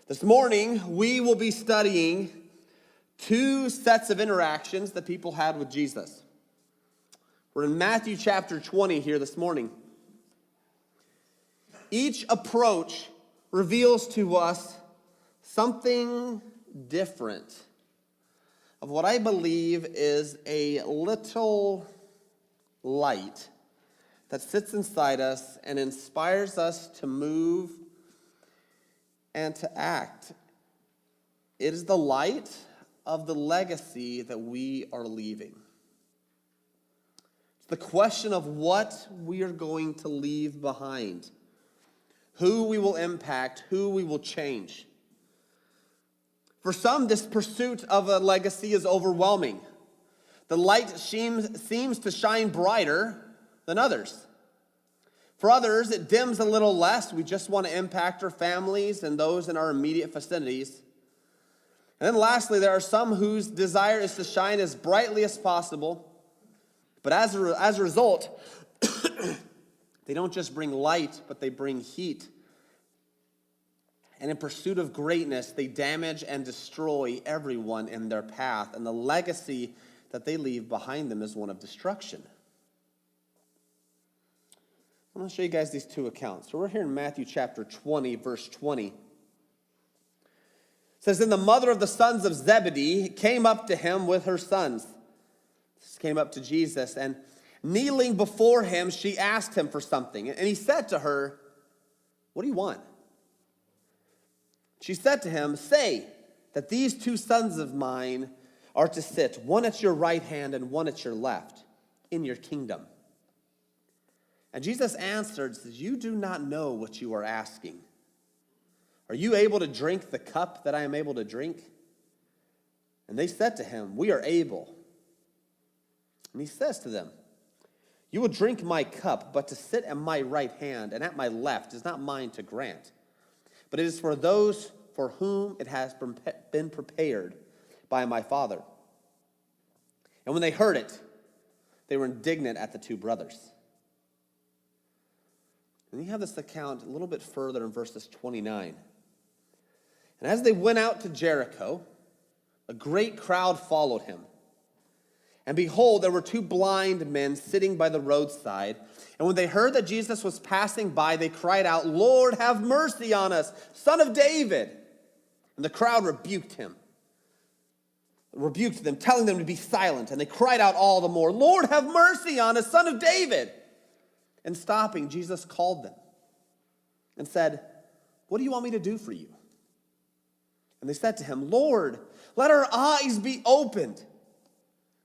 This morning, we will be studying two sets of interactions that people had with Jesus. We're in Matthew chapter 20 here this morning. Each approach reveals to us something different of what I believe is a little light that sits inside us and inspires us to move and to act. It is the light of the legacy that we are leaving. It's the question of what we are going to leave behind, who we will impact, who we will change. For some, this pursuit of a legacy is overwhelming. The light seems to shine brighter than others. For others, it dims a little less. We just want to impact our families and those in our immediate vicinities. And then lastly, there are some whose desire is to shine as brightly as possible. But as a result, they don't just bring light, but they bring heat. And in pursuit of greatness, they damage and destroy everyone in their path. And the legacy that they leave behind them is one of destruction. I'm going to show you guys these two accounts. So we're here in Matthew chapter 20, verse 20. It says, "Then the mother of the sons of Zebedee came up to him with her sons." This came up to Jesus, and kneeling before him, she asked him for something. And he said to her, "What do you want?" She said to him, "Say that these two sons of mine are to sit, one at your right hand and one at your left, in your kingdom." And Jesus answered, says, "You do not know what you are asking. Are you able to drink the cup that I am able to drink?" And they said to him, "We are able." And he says to them, "You will drink my cup, but to sit at my right hand and at my left is not mine to grant, but it is for those for whom it has been prepared by my Father." And when they heard it, they were indignant at the two brothers. And you have this account a little bit further in verses 29. "And as they went out to Jericho, a great crowd followed him. And behold, there were two blind men sitting by the roadside. And when they heard that Jesus was passing by, they cried out, 'Lord, have mercy on us, Son of David.' And the crowd rebuked them, telling them to be silent. And they cried out all the more, 'Lord, have mercy on us, Son of David.' And stopping, Jesus called them and said, 'What do you want me to do for you?' And they said to him, 'Lord, let our eyes be opened.'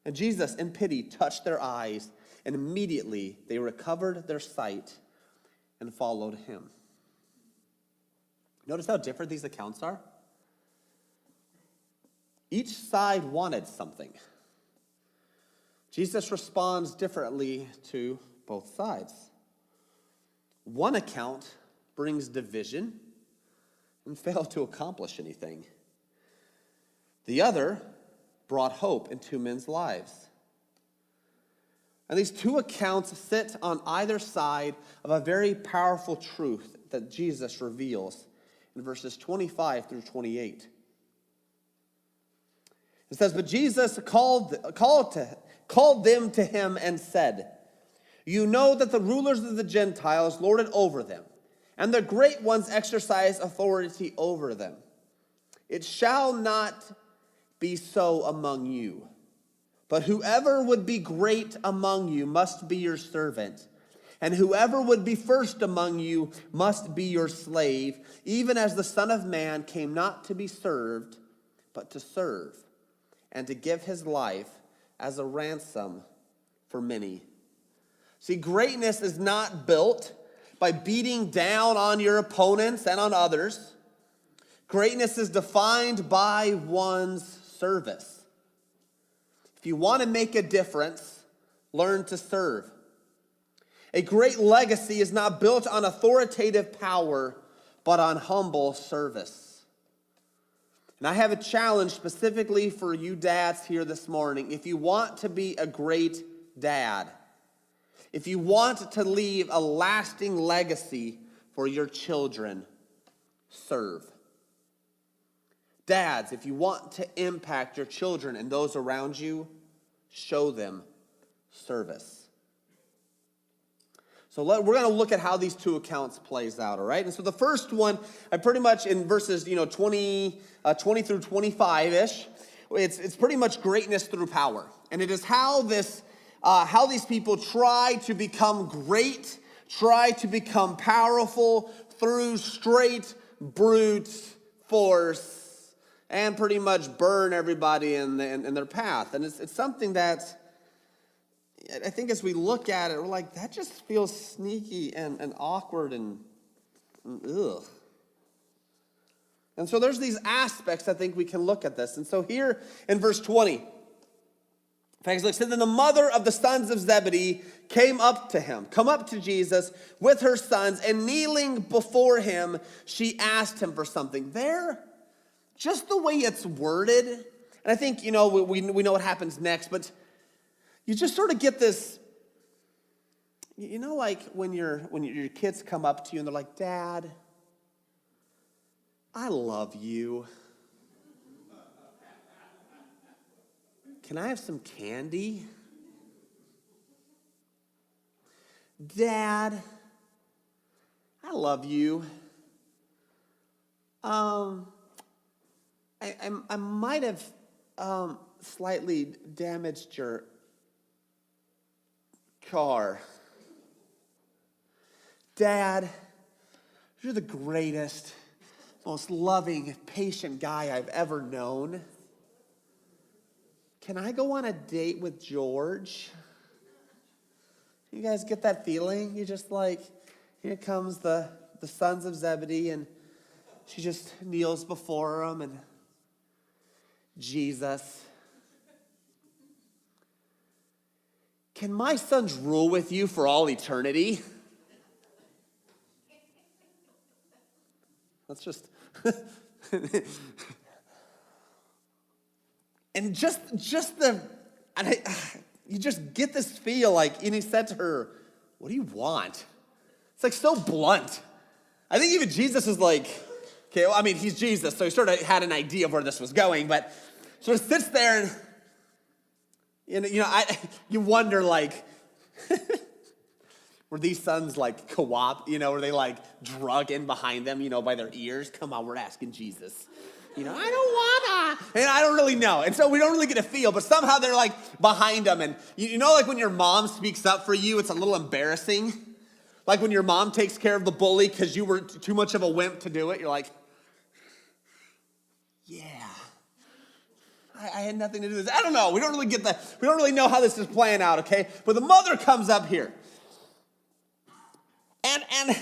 And Jesus, in pity, touched their eyes, and immediately they recovered their sight and followed him." Notice how different these accounts are? Each side wanted something. Jesus responds differently to both sides. One account brings division and failed to accomplish anything. The other brought hope in two men's lives. And these two accounts sit on either side of a very powerful truth that Jesus reveals in verses 25 through 28. It says, "But Jesus called them to him and said, 'You know that the rulers of the Gentiles lord it over them, and the great ones exercise authority over them. It shall not be so among you. But whoever would be great among you must be your servant, and whoever would be first among you must be your slave, even as the Son of Man came not to be served, but to serve, and to give his life as a ransom for many.'" See, greatness is not built by beating down on your opponents and on others. Greatness is defined by one's service. If you want to make a difference, learn to serve. A great legacy is not built on authoritative power, but on humble service. And I have a challenge specifically for you dads here this morning. If you want to be a great dad, if you want to leave a lasting legacy for your children, serve. Dads, if you want to impact your children and those around you, show them service. So we're going to look at how these two accounts plays out, all right? And so the first one, I pretty much in verses 20 through 25-ish, it's pretty much greatness through power. And it is how these people try to become great, try to become powerful through straight brute force and pretty much burn everybody in their path. And it's something that I think as we look at it, we're like, that just feels sneaky and awkward and ugh. And so there's these aspects I think we can look at this. And so here in verse 20, in fact, it says, then the mother of the sons of Zebedee come up to Jesus with her sons, and kneeling before him, she asked him for something. There, just the way it's worded, and I think, we know what happens next, but you just sort of get this, like when your kids come up to you and they're like, Dad, I love you. Can I have some candy? Dad, I love you. I might have slightly damaged your car. Dad, you're the greatest, most loving, patient guy I've ever known. Can I go on a date with George? You guys get that feeling? You just like, here comes the sons of Zebedee, and she just kneels before him, and Jesus, can my sons rule with you for all eternity? Let's just... And you just get this feel like, and he said to her, what do you want? It's like so blunt. I think even Jesus is like, okay, well, I mean, he's Jesus, so he sort of had an idea of where this was going, but sort of sits there and, you wonder, like, were these sons like co-op, were they like drug in behind them, by their ears? Come on, we're asking Jesus. I don't wanna. And I don't really know. And so we don't really get a feel, but somehow they're like behind them. And like when your mom speaks up for you, it's a little embarrassing. Like when your mom takes care of the bully because you were too much of a wimp to do it. You're like, yeah, I had nothing to do with this. I don't know. We don't really get that. We don't really know how this is playing out, okay? But the mother comes up here. And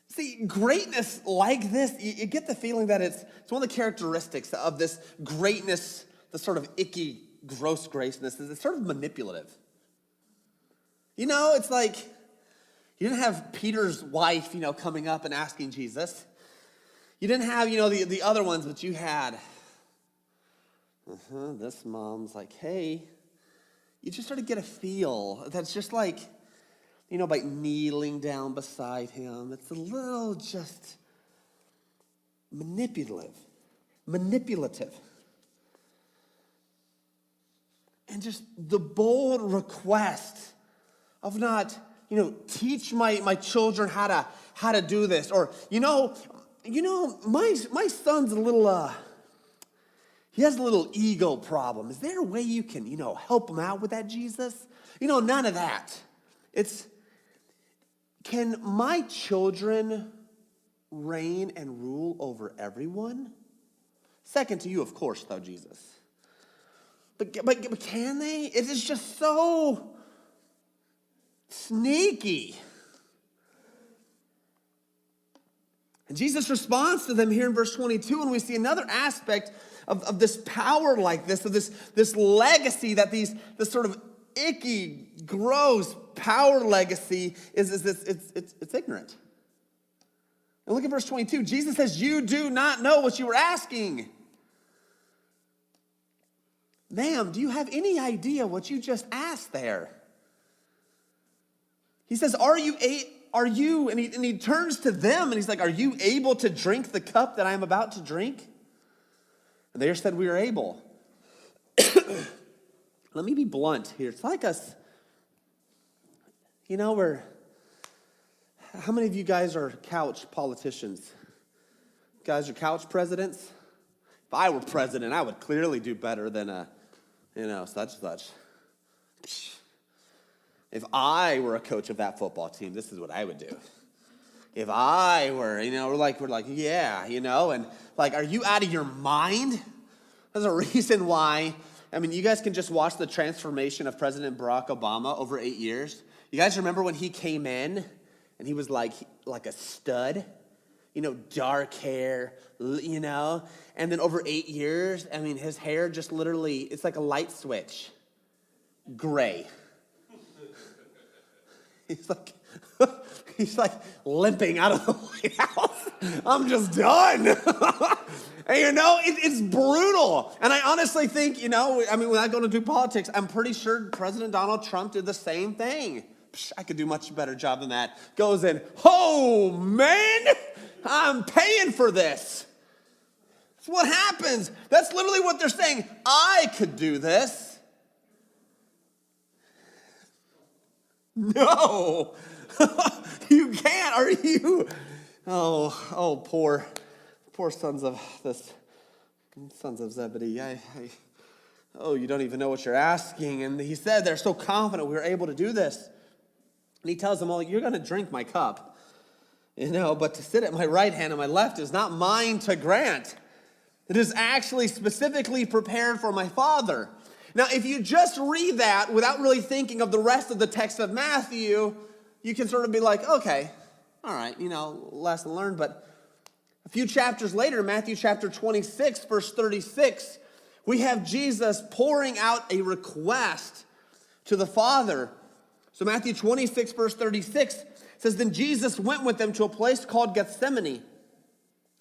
see, greatness like this, you get the feeling that it's one of the characteristics of this greatness, the sort of icky, gross graceness, is it's sort of manipulative. It's like, you didn't have Peter's wife, coming up and asking Jesus. You didn't have, the other ones, but you had, this mom's like, hey, you just sort of get a feel that's just like, by kneeling down beside him. It's a little just manipulative. And just the bold request of not, teach my children how to do this. Or, my son's a little, he has a little ego problem. Is there a way you can, help him out with that, Jesus? None of that. It's, can my children reign and rule over everyone? Second to you, of course, though, Jesus. But can they? It is just so sneaky. And Jesus responds to them here in verse 22, and we see another aspect of this power like this, of this legacy that this sort of icky, gross power legacy it's ignorant. And look at verse 22. Jesus says, you do not know what you were asking. Ma'am, do you have any idea what you just asked there? He says, are you are you, and he turns to them and he's like, are you able to drink the cup that I am about to drink? And they said, we are able. Let me be blunt here. It's like us, how many of you guys are couch politicians? Guys are couch presidents? If I were president, I would clearly do better than such. If I were a coach of that football team, this is what I would do. If I were, we're like, yeah, and like, are you out of your mind? There's a reason why. You guys can just watch the transformation of President Barack Obama over 8 years. You guys remember when he came in and he was like a stud? Dark hair, and then over 8 years, his hair just literally, it's like a light switch. Gray. He's like limping out of the White House. I'm just done. And it's brutal. And I honestly think, when I go to do politics, I'm pretty sure President Donald Trump did the same thing. I could do much better job than that. Goes in, oh man, I'm paying for this. That's what happens. That's literally what they're saying. I could do this. No, you can't. Are you? Oh, poor sons of Zebedee. You don't even know what you're asking. And he said they're so confident we were able to do this. And he tells them, you're going to drink my cup, but to sit at my right hand and my left is not mine to grant. It is actually specifically prepared for my Father. Now, if you just read that without really thinking of the rest of the text of Matthew, you can sort of be like, okay, all right, lesson learned. But a few chapters later, Matthew chapter 26, verse 36, we have Jesus pouring out a request to the Father. So Matthew 26, verse 36 says, then Jesus went with them to a place called Gethsemane.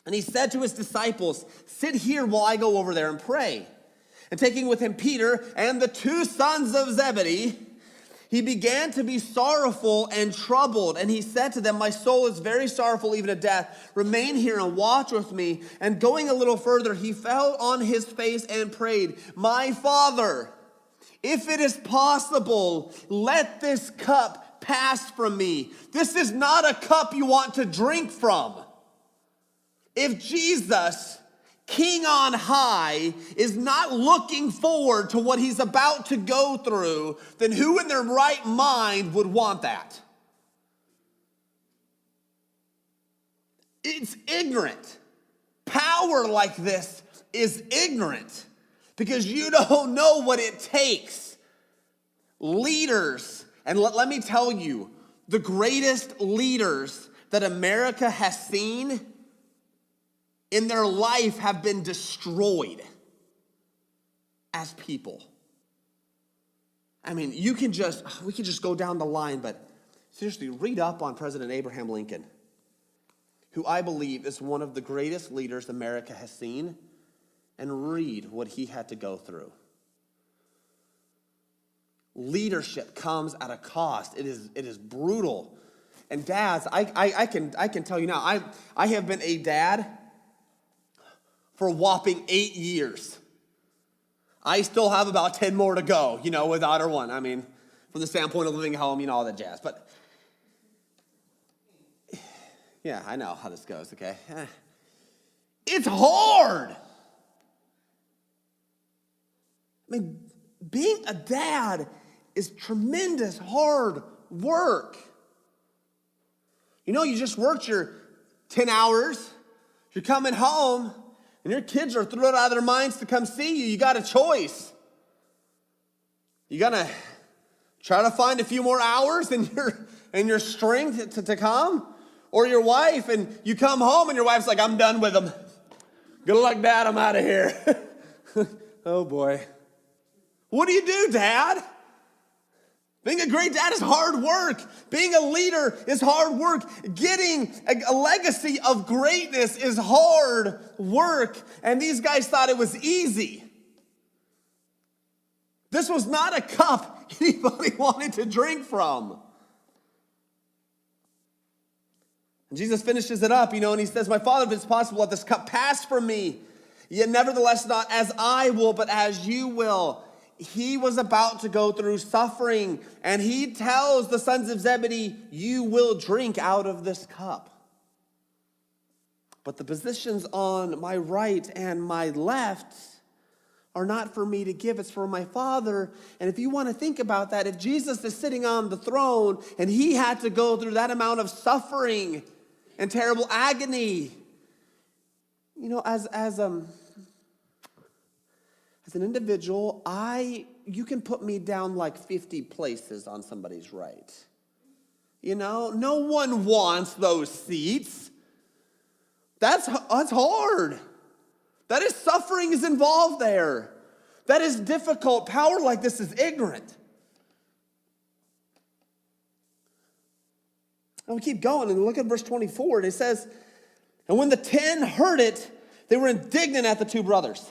And he said to his disciples, sit here while I go over there and pray. And taking with him Peter and the two sons of Zebedee, he began to be sorrowful and troubled. And he said to them, my soul is very sorrowful, even to death. Remain here and watch with me. And going a little further, he fell on his face and prayed, my Father, if it is possible, let this cup pass from me. This is not a cup you want to drink from. If Jesus, King on high, is not looking forward to what he's about to go through, then who in their right mind would want that? It's ignorant. Power like this is ignorant because you don't know what it takes. Leaders, and let me tell you, the greatest leaders that America has seen in their life have been destroyed as people. We can just go down the line, but seriously, read up on President Abraham Lincoln, who I believe is one of the greatest leaders America has seen, and read what he had to go through. Leadership comes at a cost. It is brutal. And dads, I can tell you now, I have been a dad for a whopping 8 years. I still have about 10 more to go, with either one. From the standpoint of living at home, all that jazz. But yeah, I know how this goes, okay? It's hard. Being a dad is tremendous hard work. You just worked your 10 hours, you're coming home, and your kids are thrilled out of their minds to come see you. You got a choice. You gonna try to find a few more hours in your strength to come? Or your wife, and you come home and your wife's like, I'm done with them. Good luck, Dad, I'm out of here. Oh boy. What do you do, Dad? Being a great dad is hard work. Being a leader is hard work. Getting a legacy of greatness is hard work. And these guys thought it was easy. This was not a cup anybody wanted to drink from. Jesus finishes it up, and he says, my Father, if it's possible, let this cup pass from me. Yet nevertheless, not as I will, but as you will. He was about to go through suffering, and he tells the sons of Zebedee, you will drink out of this cup. But the positions on my right and my left are not for me to give, it's for my Father. And if you want to think about that, if Jesus is sitting on the throne and he had to go through that amount of suffering and terrible agony, as an individual, you can put me down like 50 places on somebody's right. No one wants those seats. That's hard. That is suffering is involved there. That is difficult. Power like this is ignorant. And we keep going and look at verse 24. And it says, and when the 10 heard it, they were indignant at the two brothers.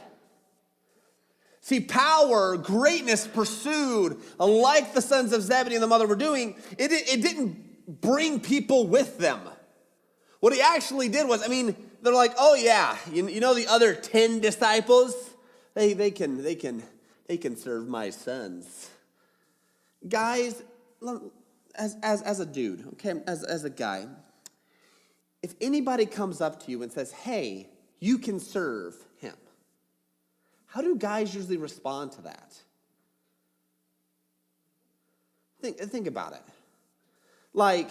See, power, greatness pursued, like the sons of Zebedee and the mother were doing, it didn't bring people with them. What he actually did was, they're like, oh yeah, the other 10 disciples, they can serve my sons. Guys, as a dude, okay, as a guy, if anybody comes up to you and says, hey, you can serve him, how do guys usually respond to that? Think about it. Like,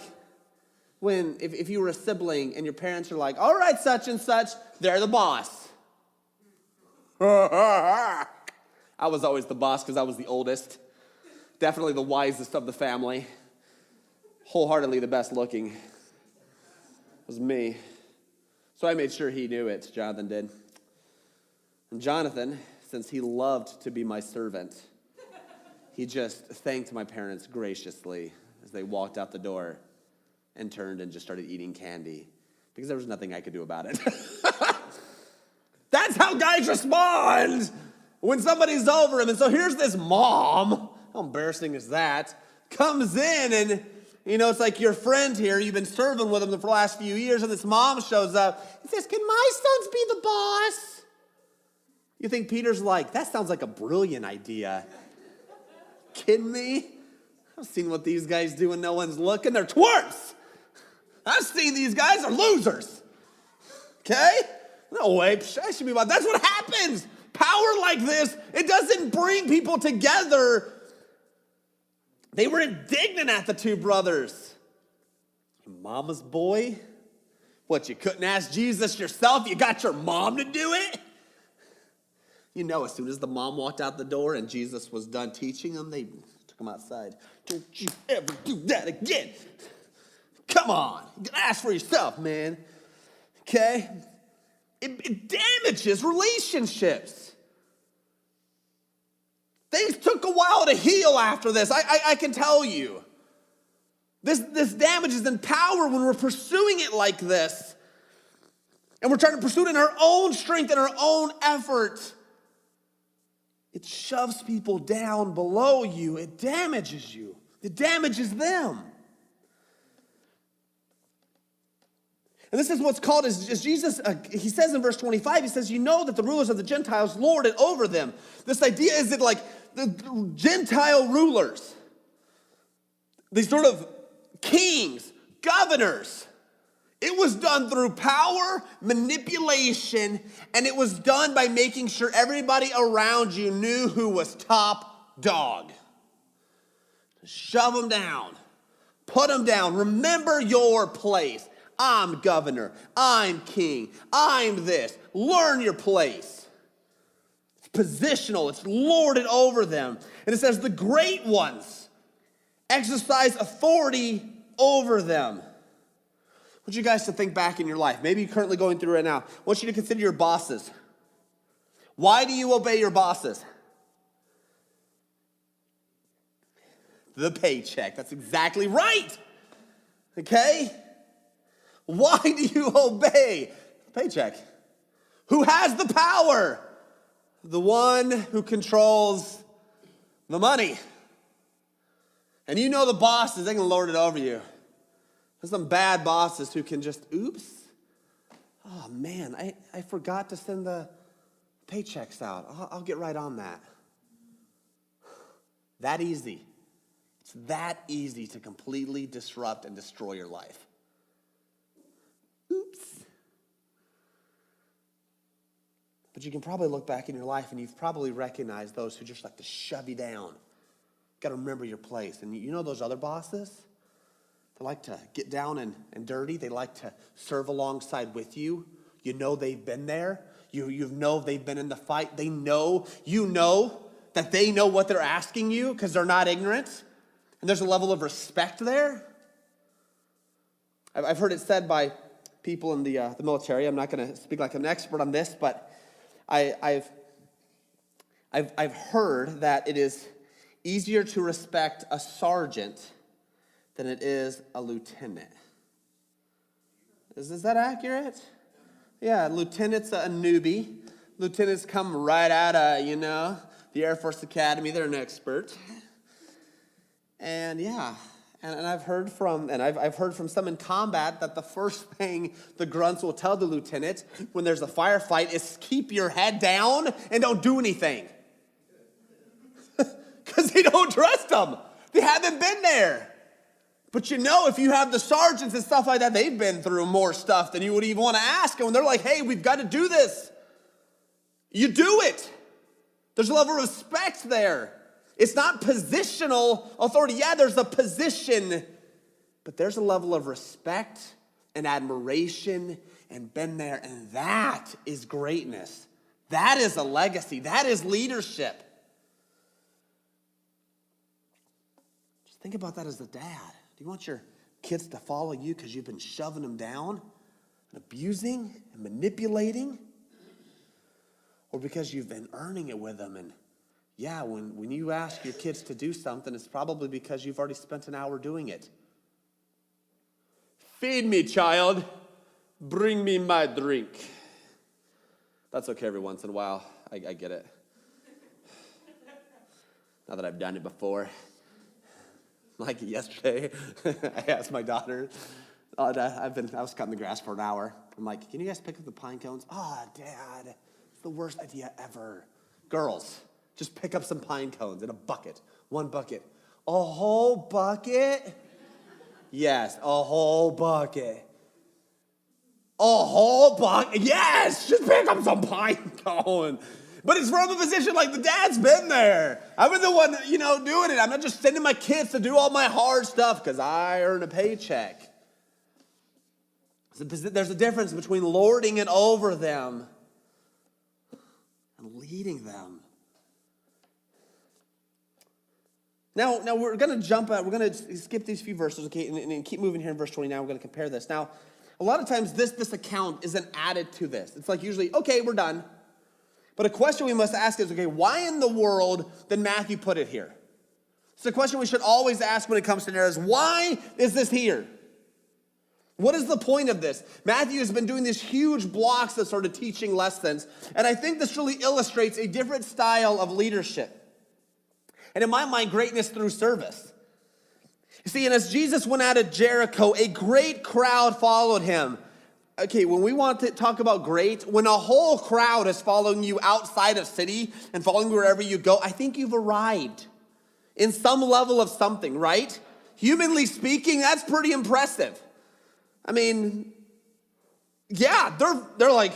if you were a sibling and your parents are like, all right, such and such, they're the boss. I was always the boss because I was the oldest. Definitely the wisest of the family. Wholeheartedly the best looking. It was me. So I made sure he knew it, Jonathan did. And Jonathan, since he loved to be my servant, he just thanked my parents graciously as they walked out the door and turned and just started eating candy because there was nothing I could do about it. That's how guys respond when somebody's over him. And so here's this mom, how embarrassing is that, comes in and, it's like your friend here, you've been serving with him for the last few years, and this mom shows up and says, can my sons be the boss? You think Peter's like, that sounds like a brilliant idea. Kidding me? I've seen what these guys do when no one's looking. They're twerps. I've seen these guys are losers. Okay? No way. I should be about. That's what happens. Power like this, it doesn't bring people together. They were indignant at the two brothers. Mama's boy? What, you couldn't ask Jesus yourself? You got your mom to do it? As soon as the mom walked out the door and Jesus was done teaching them, they took him outside. Don't you ever do that again. Come on. You can ask for yourself, man. Okay? It damages relationships. Things took a while to heal after this. I can tell you. This damages in power when we're pursuing it like this. And we're trying to pursue it in our own strength and our own effort. It shoves people down below you. It damages you. It damages them. And this is what's called, as Jesus, he says in verse 25, he says, that the rulers of the Gentiles lord it over them. This idea is that like the Gentile rulers, these sort of kings, governors, it was done through power, manipulation, and it was done by making sure everybody around you knew who was top dog. Shove them down. Put them down. Remember your place. I'm governor. I'm king. I'm this. Learn your place. It's positional. It's lorded over them. And it says the great ones exercise authority over them. I want you guys to think back in your life. Maybe you're currently going through right now. I want you to consider your bosses. Why do you obey your bosses? The paycheck. That's exactly right. Okay? Why do you obey? Paycheck. Who has the power? The one who controls the money. And the boss is going to lord it over you. There's some bad bosses who can just, oops. Oh man, I forgot to send the paychecks out. I'll get right on that. That easy. It's that easy to completely disrupt and destroy your life. Oops. But you can probably look back in your life and you've probably recognized those who just like to shove you down. You got to remember your place. And you know those other bosses? They like to get down and dirty. They like to serve alongside with you. You know they've been there. You know they've been in the fight. They know, you know that they know what they're asking you because they're not ignorant. And there's a level of respect there. I've heard it said by people in the military. I'm not going to speak like I'm an expert on this, but I've heard that it is easier to respect a sergeant than it is a lieutenant. Is that accurate? Yeah, lieutenant's a newbie. Lieutenants come right out of, the Air Force Academy. They're an expert. And yeah, and I've heard from some in combat that the first thing the grunts will tell the lieutenant when there's a firefight is keep your head down and don't do anything. Because they don't trust them. They haven't been there. But if you have the sergeants and stuff like that, they've been through more stuff than you would even want to ask. And when they're like, hey, we've got to do this, you do it. There's a level of respect there. It's not positional authority. Yeah, there's a position, but there's a level of respect and admiration and been there. And that is greatness. That is a legacy. That is leadership. Just think about that as a dad. Do you want your kids to follow you because you've been shoving them down and abusing and manipulating? Or because you've been earning it with them? And yeah, when you ask your kids to do something, it's probably because you've already spent an hour doing it. Feed me, child. Bring me my drink. That's okay every once in a while. I get it. Now that I've done it before. Like yesterday, I asked my daughter, I was cutting the grass for an hour. I'm like, can you guys pick up the pine cones? Oh, Dad, it's the worst idea ever. Girls, just pick up some pine cones in a bucket, one bucket. A whole bucket? Yes, a whole bucket. A whole bucket? Yes, just pick up some pine cones. But it's from a position like the dad's been there. I've been the one, doing it. I'm not just sending my kids to do all my hard stuff because I earn a paycheck. There's a difference between lording it over them and leading them. Now we're going to jump out. We're going to skip these few verses, okay, and keep moving here in verse 29. We're going to compare this. Now, a lot of times this account isn't added to this. It's like usually, okay, we're done. But a question we must ask is, okay, why in the world did Matthew put it here? It's a question we should always ask when it comes to narratives. Why is this here? What is the point of this? Matthew has been doing these huge blocks of sort of teaching lessons, and I think this really illustrates a different style of leadership. And in my mind, greatness through service. You see, and as Jesus went out of Jericho, a great crowd followed him. Okay, when we want to talk about great, when a whole crowd is following you outside of city and following wherever you go, I think you've arrived in some level of something, right? Humanly speaking, that's pretty impressive. I mean, yeah, they're like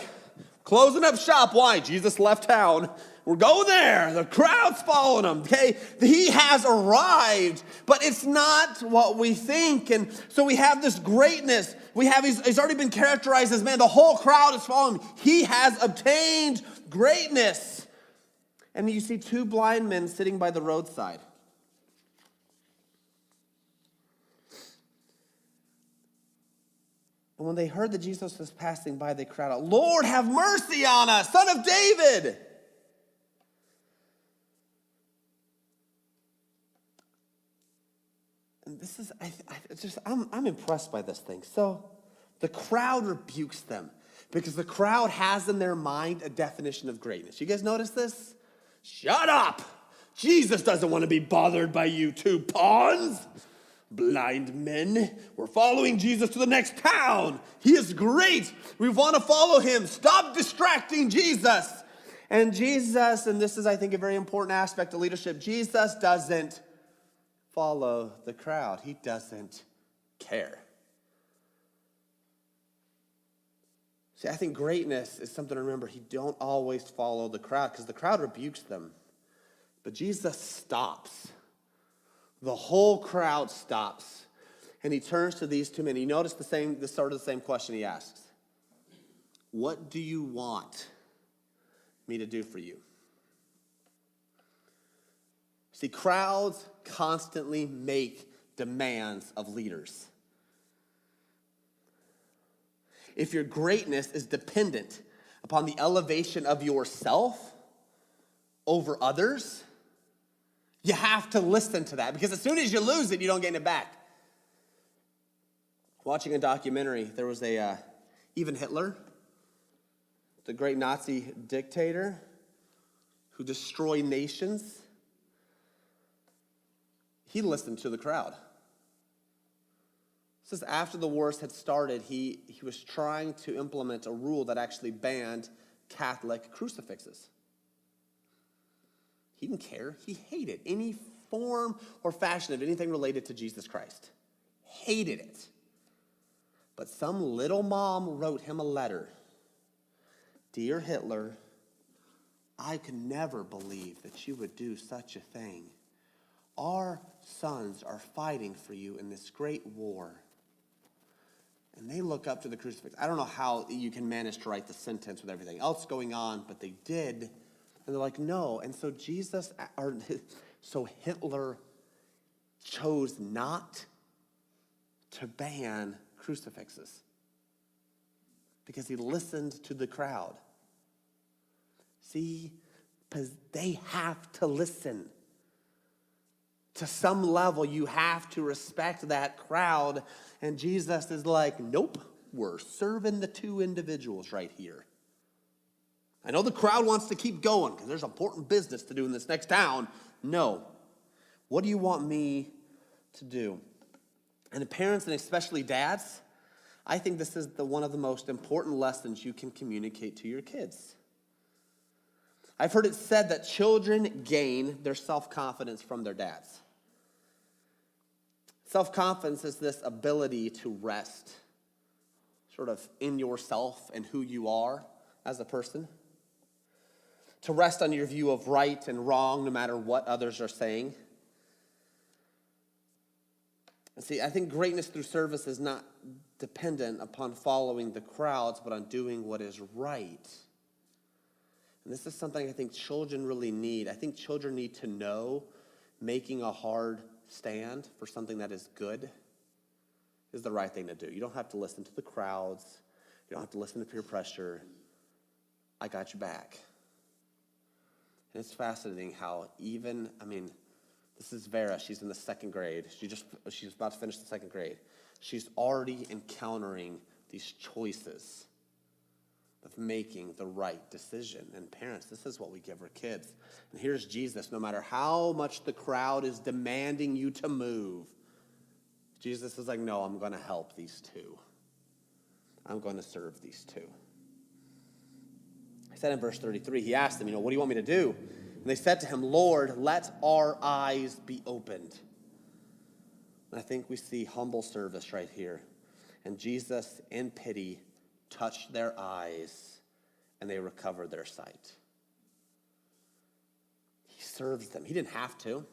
closing up shop. Why? Jesus left town. We're going there. The crowd's following him. Okay, he has arrived, but it's not what we think. And so we have this greatness. He's already been characterized as, man, the whole crowd is following him. He has obtained greatness. And you see two blind men sitting by the roadside. And when they heard that Jesus was passing by, they cried out, Lord, have mercy on us, Son of David. And this is, I'm impressed by this thing. So the crowd rebukes them because the crowd has in their mind a definition of greatness. You guys notice this? Shut up. Jesus doesn't want to be bothered by you two pawns. Blind men, we're following Jesus to the next town. He is great. We want to follow him. Stop distracting Jesus. And Jesus, and this is, I think, a very important aspect of leadership, Jesus doesn't follow the crowd. He doesn't care. See, I think greatness is something to remember. He don't always follow the crowd because the crowd rebukes them. But Jesus stops. The whole crowd stops. And he turns to these two men. You notice the start of the same question he asks. What do you want me to do for you? See, crowds constantly make demands of leaders. If your greatness is dependent upon the elevation of yourself over others, you have to listen to that, because as soon as you lose it, you don't get it back. Watching a documentary, there was even Hitler, the great Nazi dictator who destroyed nations. He listened to the crowd. It says after the wars had started, he was trying to implement a rule that actually banned Catholic crucifixes. He didn't care. He hated any form or fashion of anything related to Jesus Christ. Hated it. But some little mom wrote him a letter. Dear Hitler, I could never believe that you would do such a thing. Our sons are fighting for you in this great war. And they look up to the crucifix. I don't know how you can manage to write the sentence with everything else going on, but they did. And they're like, no. And so Hitler chose not to ban crucifixes because he listened to the crowd. See, because they have to listen. To some level, you have to respect that crowd. And Jesus is like, nope, we're serving the two individuals right here. I know the crowd wants to keep going because there's important business to do in this next town. No. What do you want me to do? And the parents, and especially dads, I think this is one of the most important lessons you can communicate to your kids. I've heard it said that children gain their self-confidence from their dads. Self-confidence is this ability to rest sort of in yourself and who you are as a person. To rest on your view of right and wrong no matter what others are saying. And see, I think greatness through service is not dependent upon following the crowds, but on doing what is right. And this is something I think children really need. I think children need to know making a hard stand for something that is good is the right thing to do. You don't have to listen to the crowds. You don't have to listen to peer pressure. I got your back. And it's fascinating how this is Vera. She's in the second grade. She's about to finish the second grade. She's already encountering these choices of making the right decision. And parents, this is what we give our kids. And here's Jesus. No matter how much the crowd is demanding you to move, Jesus is like, no, I'm going to help these two. I'm going to serve these two. He said in verse 33, he asked them, what do you want me to do? And they said to him, Lord, let our eyes be opened. And I think we see humble service right here. And Jesus, in pity, touched their eyes, and they recovered their sight. He serves them. He didn't have to.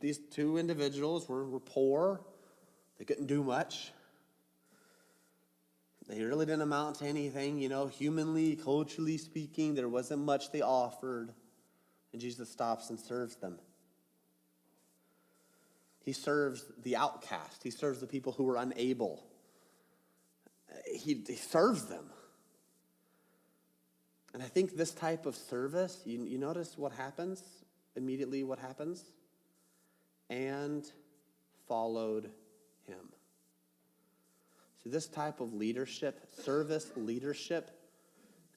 These two individuals were poor. They couldn't do much. They really didn't amount to anything, humanly, culturally speaking. There wasn't much they offered. And Jesus stops and serves them. He serves the outcast. He serves the people who were unable. He serves them. And I think this type of service, you notice what happens? Immediately what happens? And followed him. See, this type of leadership, service leadership,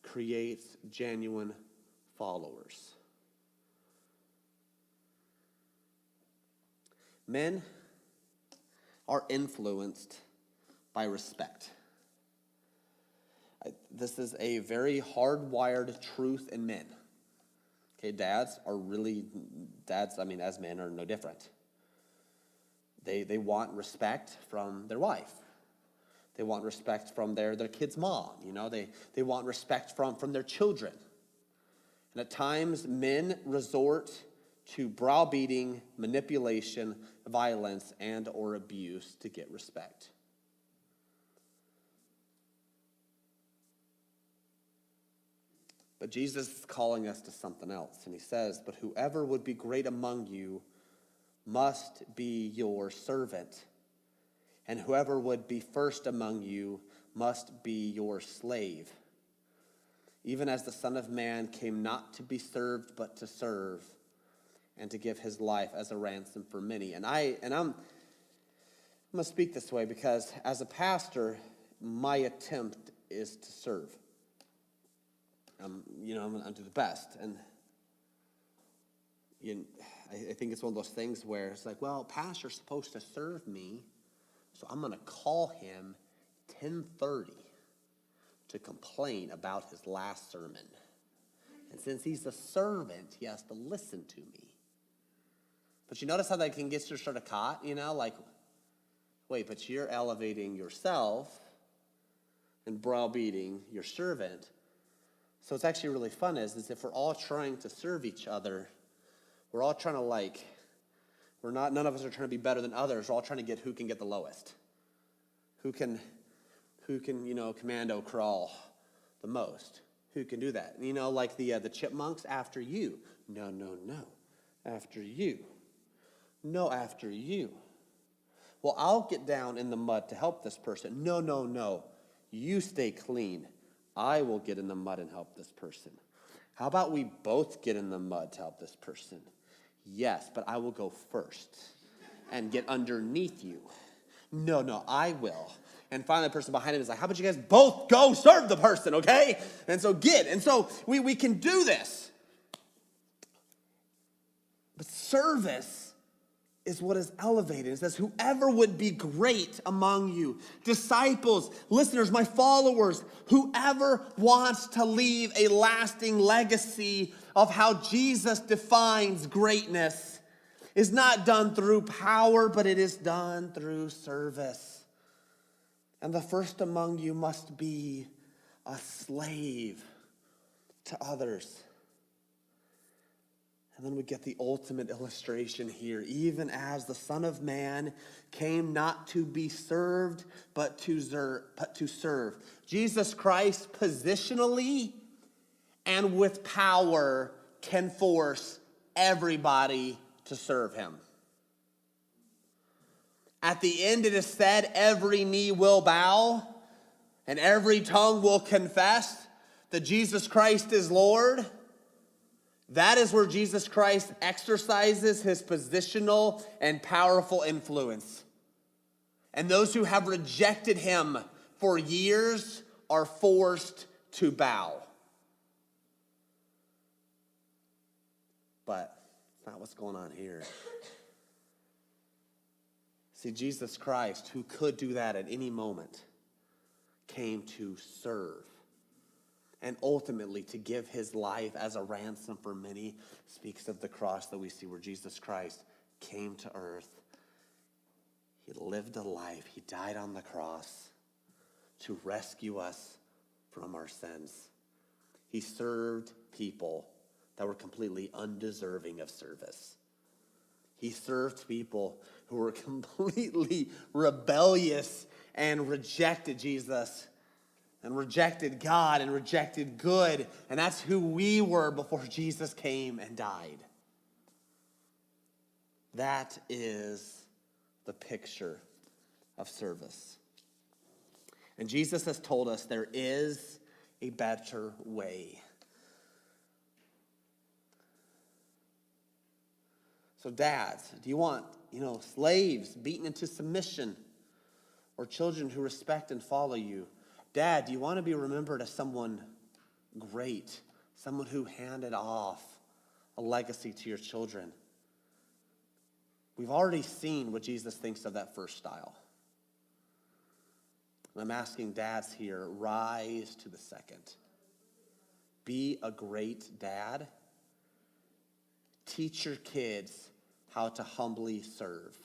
creates genuine followers. Men are influenced by respect. This is a very hardwired truth in men. Okay, dads, as men, are no different. They want respect from their wife. They want respect from their kid's mom. They want respect from their children. And at times, men resort to browbeating, manipulation, violence, and or abuse to get respect. But Jesus is calling us to something else. And he says, but whoever would be great among you must be your servant. And whoever would be first among you must be your slave. Even as the Son of Man came not to be served, but to serve, and to give his life as a ransom for many. And I'm going to speak this way because as a pastor, my attempt is to serve. I'm going to do the best. And I think it's one of those things where it's like, well, pastor's supposed to serve me, so I'm going to call him 10:30 to complain about his last sermon. And since he's a servant, he has to listen to me. But you notice how that can get you sort of caught, like, wait, but you're elevating yourself and browbeating your servant. So it's actually really fun is if we're all trying to serve each other, we're all trying to none of us are trying to be better than others. We're all trying to get who can get the lowest. Who can commando crawl the most. Who can do that? Like the chipmunks, after you. No. After you. No, after you. Well, I'll get down in the mud to help this person. No. You stay clean. I will get in the mud and help this person. How about we both get in the mud to help this person? Yes, but I will go first and get underneath you. No, I will. And finally, the person behind him is like, how about you guys both go serve the person, okay? And so we can do this. But service is what is elevated. It says, whoever would be great among you, disciples, listeners, my followers, whoever wants to leave a lasting legacy of how Jesus defines greatness is not done through power, but it is done through service. And the first among you must be a slave to others. And then we get the ultimate illustration here. Even as the Son of Man came not to be served, but to serve. Jesus Christ positionally and with power can force everybody to serve him. At the end it is said, every knee will bow and every tongue will confess that Jesus Christ is Lord. That is where Jesus Christ exercises his positional and powerful influence. And those who have rejected him for years are forced to bow. But that's not what's going on here. See, Jesus Christ, who could do that at any moment, came to serve. And ultimately to give his life as a ransom for many. Speaks of the cross that we see where Jesus Christ came to earth. He lived a life. He died on the cross to rescue us from our sins. He served people that were completely undeserving of service. He served people who were completely rebellious and rejected Jesus and rejected God and rejected good. And that's who we were before Jesus came and died. That is the picture of service. And Jesus has told us there is a better way. So dads, do you want, slaves beaten into submission or children who respect and follow you? Dad, do you want to be remembered as someone great, someone who handed off a legacy to your children? We've already seen what Jesus thinks of that first style. And I'm asking dads here, rise to the second. Be a great dad. Teach your kids how to humbly serve.